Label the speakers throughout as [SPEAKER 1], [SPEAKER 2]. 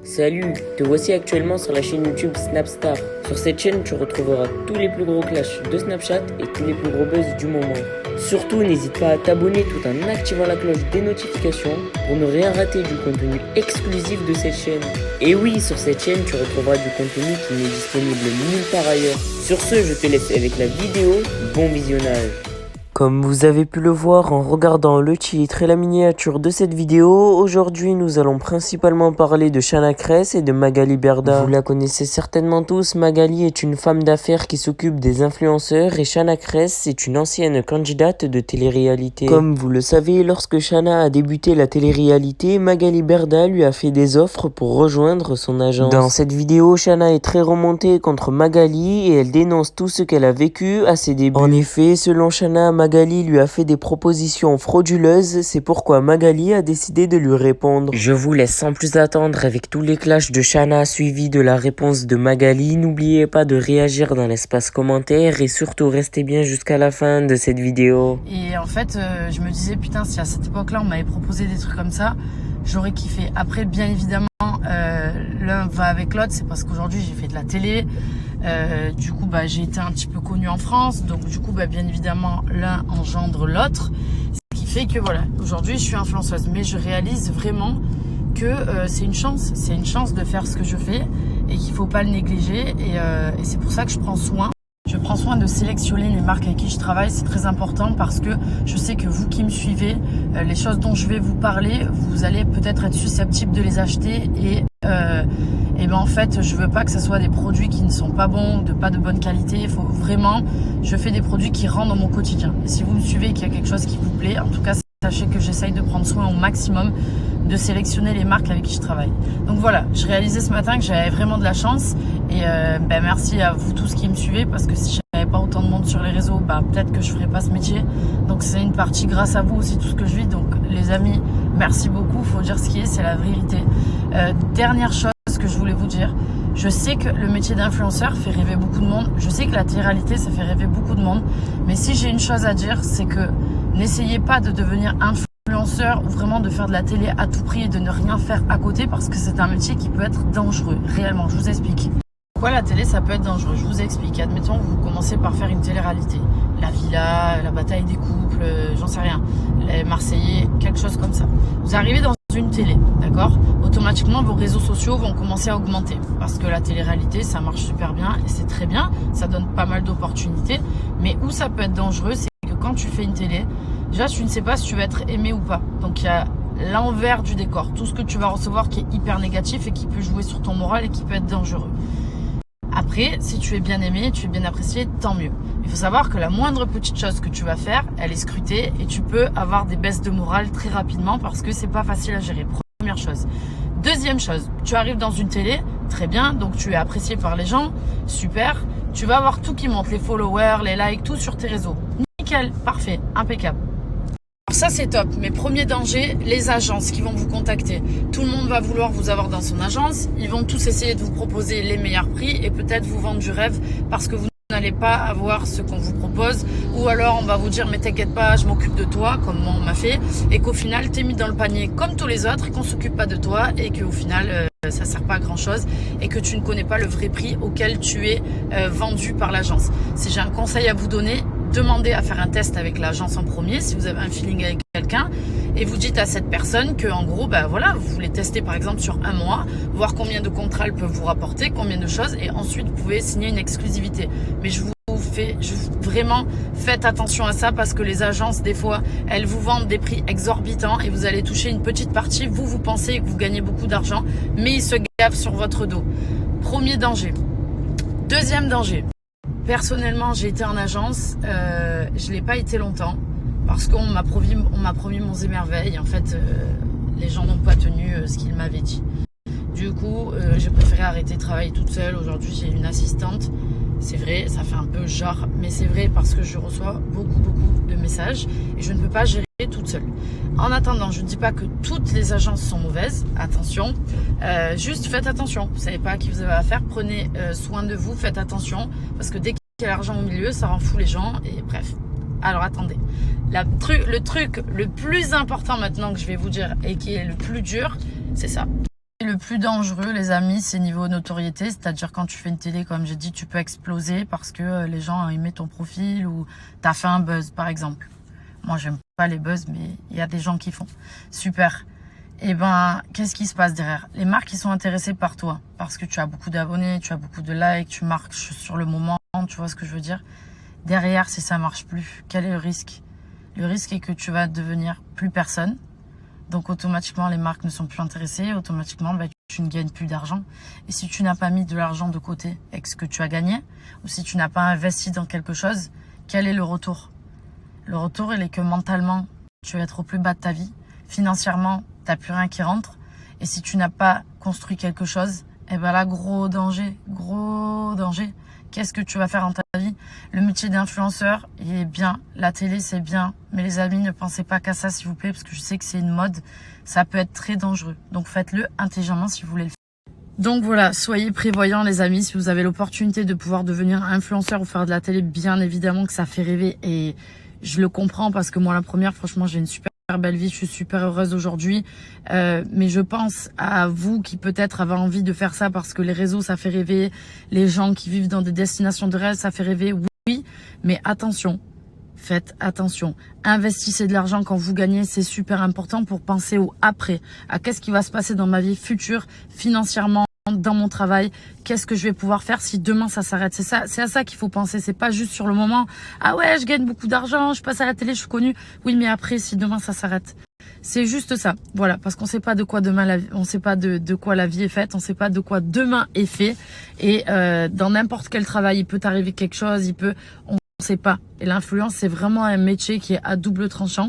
[SPEAKER 1] Salut, te voici actuellement sur la chaîne YouTube Snapstar. Sur cette chaîne, tu retrouveras tous les plus gros clashs de Snapchat et tous les plus gros buzz du moment. Surtout, n'hésite pas à t'abonner tout en activant la cloche des notifications pour ne rien rater du contenu exclusif de cette chaîne. Et oui, sur cette chaîne, tu retrouveras du contenu qui n'est disponible nulle part ailleurs. Sur ce, je te laisse avec la vidéo. Bon visionnage. Comme vous avez pu le voir en regardant le titre et la miniature de cette vidéo, aujourd'hui nous allons principalement parler de Shana Kress et de Magali Berda. Vous la connaissez certainement tous, Magali est une femme d'affaires qui s'occupe des influenceurs et Shana Kress est une ancienne candidate de télé-réalité. Comme vous le savez, lorsque Shana a débuté la télé-réalité, Magali Berda lui a fait des offres pour rejoindre son agence. Dans cette vidéo, Shana est très remontée contre Magali et elle dénonce tout ce qu'elle a vécu à ses débuts. En effet, selon Shana, Magali lui a fait des propositions frauduleuses, c'est pourquoi Magali a décidé de lui répondre. Je vous laisse sans plus attendre avec tous les clashs de Shana suivis de la réponse de Magali. N'oubliez pas de réagir dans l'espace commentaire et surtout restez bien jusqu'à la fin de cette vidéo.
[SPEAKER 2] Et en fait, je me disais putain, si à cette époque-là on m'avait proposé des trucs comme ça, j'aurais kiffé. Après, bien évidemment, l'un va avec l'autre, c'est parce qu'aujourd'hui j'ai fait de la télé. Du coup j'ai été un petit peu connue en France, donc du coup bien évidemment l'un engendre l'autre, ce qui fait que voilà, aujourd'hui je suis influenceuse, mais je réalise vraiment que c'est une chance de faire ce que je fais et qu'il faut pas le négliger, et c'est pour ça que je prends soin de sélectionner les marques avec qui je travaille. C'est très important parce que je sais que vous qui me suivez, les choses dont je vais vous parler, vous allez peut-être être susceptible de les acheter, et en fait je veux pas que ce soit des produits qui ne sont pas bons, pas de bonne qualité. Il faut vraiment, je fais des produits qui rentrent dans mon quotidien, et si vous me suivez et qu'il y a quelque chose qui vous plaît, en tout cas sachez que j'essaye de prendre soin au maximum de sélectionner les marques avec qui je travaille. Donc voilà, je réalisais ce matin que j'avais vraiment de la chance, et merci à vous tous qui me suivez, parce que si j'avais pas autant de monde sur les réseaux, peut-être que je ferais pas ce métier. Donc c'est une partie grâce à vous aussi, tout ce que je vis. Donc les amis, merci beaucoup, faut dire ce qui est, c'est la vérité. Dernière chose que je voulais vous dire, je sais que le métier d'influenceur fait rêver beaucoup de monde, je sais que la télé-réalité ça fait rêver beaucoup de monde, mais si j'ai une chose à dire, c'est que n'essayez pas de devenir influenceur ou vraiment de faire de la télé à tout prix et de ne rien faire à côté, parce que c'est un métier qui peut être dangereux, réellement. Je vous explique. Pourquoi la télé ça peut être dangereux? Je vous explique. Admettons, vous commencez par faire une télé-réalité, la villa, la bataille des couples, j'en sais rien, les Marseillais, quelque chose comme ça. Vous arrivez dans une télé, d'accord? Automatiquement vos réseaux sociaux vont commencer à augmenter, parce que la télé-réalité ça marche super bien et c'est très bien, ça donne pas mal d'opportunités. Mais où ça peut être dangereux, c'est que quand tu fais une télé, déjà tu ne sais pas si tu vas être aimé ou pas. Donc il y a l'envers du décor, tout ce que tu vas recevoir qui est hyper négatif et qui peut jouer sur ton moral et qui peut être dangereux. Après, si tu es bien aimé, tu es bien apprécié, tant mieux. Il faut savoir que la moindre petite chose que tu vas faire, elle est scrutée, et tu peux avoir des baisses de morale très rapidement parce que c'est pas facile à gérer. Première chose. Deuxième chose, tu arrives dans une télé, très bien, donc tu es apprécié par les gens, super. Tu vas avoir tout qui monte, les followers, les likes, tout sur tes réseaux. Nickel, parfait, impeccable. Ça c'est top, mais premier danger, les agences qui vont vous contacter. Tout le monde va vouloir vous avoir dans son agence, ils vont tous essayer de vous proposer les meilleurs prix et peut-être vous vendre du rêve parce que vous n'allez pas avoir ce qu'on vous propose, ou alors on va vous dire mais t'inquiète pas, je m'occupe de toi, comme moi on m'a fait, et qu'au final t'es mis dans le panier comme tous les autres et qu'on s'occupe pas de toi, et qu'au final ça sert pas à grand chose et que tu ne connais pas le vrai prix auquel tu es vendu par l'agence. Si j'ai un conseil à vous donner, demandez à faire un test avec l'agence en premier si vous avez un feeling avec quelqu'un, et vous dites à cette personne que en gros voilà, vous voulez tester par exemple sur un mois, voir combien de contrats elle peut vous rapporter, combien de choses, et ensuite vous pouvez signer une exclusivité. Mais vraiment faites attention à ça, parce que les agences des fois elles vous vendent des prix exorbitants et vous allez toucher une petite partie. Vous pensez que vous gagnez beaucoup d'argent, mais ils se gavent sur votre dos. Premier danger. Deuxième danger. Personnellement, j'ai été en agence, je l'ai pas été longtemps parce qu'on m'a promis monts et merveilles. En fait, les gens n'ont pas tenu ce qu'ils m'avaient dit. Du coup, j'ai préféré arrêter de travailler toute seule. Aujourd'hui, j'ai une assistante. C'est vrai, ça fait un peu genre, mais c'est vrai parce que je reçois beaucoup de messages et je ne peux pas gérer toute seule. En attendant, je ne dis pas que toutes les agences sont mauvaises, attention, juste faites attention. Vous savez pas à qui vous avez affaire, prenez soin de vous, faites attention, parce que dès qu'il y a l'argent au milieu, ça rend fou les gens, et bref. Alors attendez, le truc le plus important maintenant que je vais vous dire et qui est le plus dur, c'est ça. Le plus dangereux, les amis, c'est niveau notoriété. C'est-à-dire quand tu fais une télé, comme j'ai dit, tu peux exploser parce que les gens ont aimé ton profil ou t'as fait un buzz, par exemple. Moi, j'aime pas les buzz, mais il y a des gens qui font. Super. Et ben, qu'est-ce qui se passe derrière? Les marques, ils sont intéressées par toi parce que tu as beaucoup d'abonnés, tu as beaucoup de likes, tu marques sur le moment, tu vois ce que je veux dire? Derrière, si ça marche plus, quel est le risque? Le risque est que tu vas devenir plus personne. Donc automatiquement, les marques ne sont plus intéressées. Automatiquement, tu ne gagnes plus d'argent. Et si tu n'as pas mis de l'argent de côté avec ce que tu as gagné, ou si tu n'as pas investi dans quelque chose, quel est le retour? Le retour, il est que mentalement, tu vas être au plus bas de ta vie. Financièrement, tu n'as plus rien qui rentre. Et si tu n'as pas construit quelque chose, eh ben là, gros danger, gros danger. Qu'est-ce que tu vas faire dans ta vie? Le métier d'influenceur, il est bien. La télé, c'est bien. Mais les amis, ne pensez pas qu'à ça, s'il vous plaît, parce que je sais que c'est une mode. Ça peut être très dangereux. Donc, faites-le intelligemment si vous voulez le faire. Donc voilà, soyez prévoyants les amis. Si vous avez l'opportunité de pouvoir devenir influenceur ou faire de la télé, bien évidemment que ça fait rêver. Et je le comprends parce que moi, la première, franchement, j'ai une super belle vie, je suis super heureuse aujourd'hui, mais je pense à vous qui peut-être avez envie de faire ça parce que les réseaux ça fait rêver, les gens qui vivent dans des destinations de rêve ça fait rêver, oui, mais attention, faites attention, investissez de l'argent quand vous gagnez, c'est super important pour penser au après, à qu'est-ce qui va se passer dans ma vie future, financièrement, dans mon travail, qu'est-ce que je vais pouvoir faire si demain ça s'arrête. C'est ça, c'est à ça qu'il faut penser. C'est pas juste sur le moment. Ah ouais, je gagne beaucoup d'argent, je passe à la télé, je suis connue. Oui, mais après, si demain ça s'arrête. C'est juste ça. Voilà, parce qu'on sait pas de quoi demain, on sait pas de quoi la vie est faite, on sait pas de quoi demain est fait. Et dans n'importe quel travail, il peut t'arriver quelque chose, on sait pas. Et l'influence, c'est vraiment un métier qui est à double tranchant.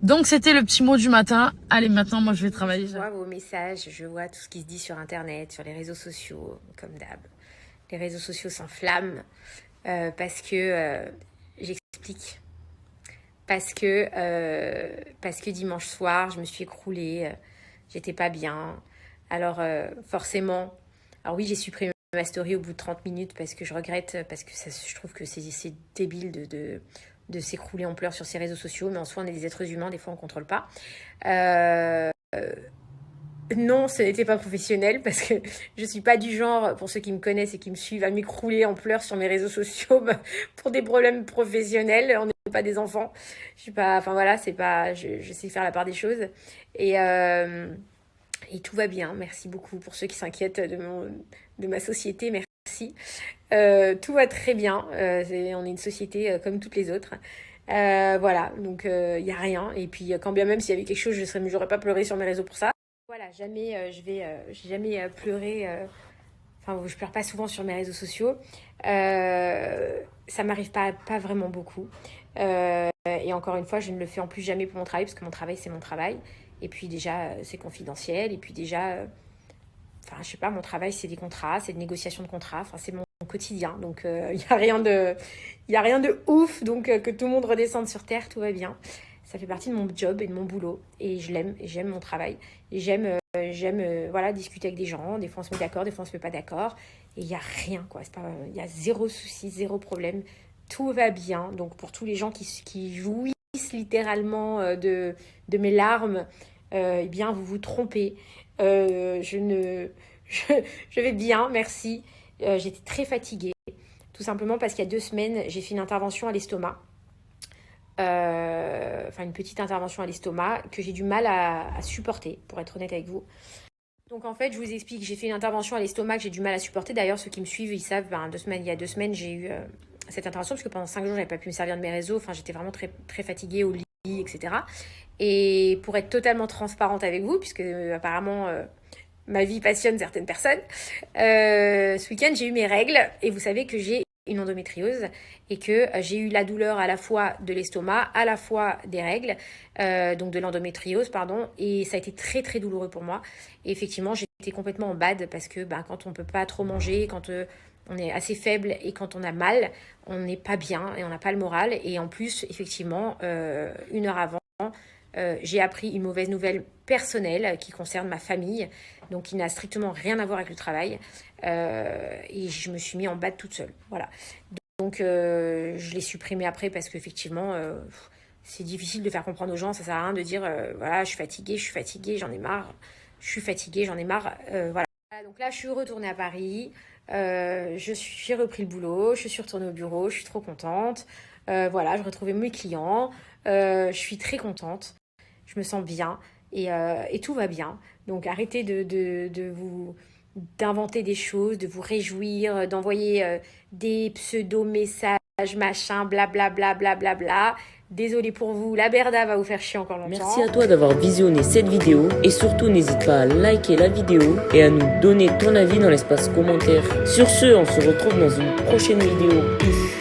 [SPEAKER 2] Donc c'était le petit mot du matin. Allez, maintenant moi je vais travailler.
[SPEAKER 3] Je vois vos messages, je vois tout ce qui se dit sur internet, sur les réseaux sociaux, comme d'hab. Les réseaux sociaux s'enflamment parce que j'explique. Parce que dimanche soir, je me suis écroulée, j'étais pas bien. Alors forcément, alors oui, j'ai supprimé ma story au bout de 30 minutes parce que je regrette, parce que je trouve que c'est débile de s'écrouler en pleurs sur ces réseaux sociaux, mais en soi on est des êtres humains, des fois on ne contrôle pas. Non, ce n'était pas professionnel parce que je suis pas du genre, pour ceux qui me connaissent et qui me suivent, à m'écrouler en pleurs sur mes réseaux sociaux pour des problèmes professionnels. On n'est pas des enfants. Je suis pas, enfin voilà, c'est pas, je sais faire la part des choses et tout va bien. Merci beaucoup pour ceux qui s'inquiètent de ma société. Merci. Tout va très bien. On est une société comme toutes les autres. Voilà, donc il y a rien. Et puis quand bien même s'il y avait quelque chose, j'aurais pas pleuré sur mes réseaux pour ça. Voilà, jamais j'ai jamais pleuré. Enfin, je pleure pas souvent sur mes réseaux sociaux. Ça m'arrive pas vraiment beaucoup. Et encore une fois, je ne le fais en plus jamais pour mon travail, parce que mon travail, c'est mon travail. Et puis déjà, c'est confidentiel. Et puis déjà, enfin, je sais pas, mon travail, c'est des contrats, c'est des négociations de contrats. Enfin, c'est mon quotidien. Donc, il y a rien de ouf. Donc, que tout le monde redescende sur terre, tout va bien. Ça fait partie de mon job et de mon boulot. Et je l'aime, et j'aime mon travail. Et j'aime voilà, discuter avec des gens. Des fois, on se met d'accord, des fois, on se met pas d'accord. Et il n'y a rien, quoi. Il y a zéro souci, zéro problème. Tout va bien. Donc, pour tous les gens qui jouissent littéralement de mes larmes, eh bien, vous vous trompez. Je vais bien, merci. J'étais très fatiguée. Tout simplement parce qu'il y a 2 semaines, j'ai fait une intervention à l'estomac. Enfin une petite intervention à l'estomac que j'ai du mal à supporter, pour être honnête avec vous. Donc en fait, je vous explique, j'ai fait une intervention à l'estomac que j'ai du mal à supporter. D'ailleurs, ceux qui me suivent, ils savent, il y a 2 semaines, j'ai eu cette intervention parce que pendant 5 jours, j'avais pas pu me servir de mes réseaux. Enfin, j'étais vraiment très, très fatiguée au lit, etc. Et pour être totalement transparente avec vous, puisque apparemment ma vie passionne certaines personnes, ce week-end, j'ai eu mes règles et vous savez que j'ai une endométriose et que j'ai eu la douleur à la fois de l'estomac, à la fois des règles, donc de l'endométriose, pardon, et ça a été très très douloureux pour moi. Et effectivement, j'étais complètement en bad parce que quand on peut pas trop manger, quand on est assez faible et quand on a mal, on n'est pas bien et on n'a pas le moral. Et en plus, effectivement, 1 heure avant, j'ai appris une mauvaise nouvelle personnelle qui concerne ma famille, donc qui n'a strictement rien à voir avec le travail. Et je me suis mis en bad toute seule. Voilà. Donc, je l'ai supprimé après parce qu'effectivement, c'est difficile de faire comprendre aux gens. Ça sert à rien de dire, voilà, je suis fatiguée, j'en ai marre. je suis fatiguée, j'en ai marre, voilà. Donc là, je suis retournée à Paris, j'ai repris le boulot, je suis retournée au bureau, je suis trop contente. Voilà, je retrouvais mes clients, je suis très contente, je me sens bien et tout va bien. Donc arrêtez de vous d'inventer des choses, de vous réjouir, d'envoyer des pseudo-messages, machin, blablabla, blablabla. Désolée pour vous, la Berda va vous faire chier encore longtemps.
[SPEAKER 1] Merci à toi d'avoir visionné cette vidéo et surtout n'hésite pas à liker la vidéo et à nous donner ton avis dans l'espace commentaire. Sur ce, on se retrouve dans une prochaine vidéo. Peace.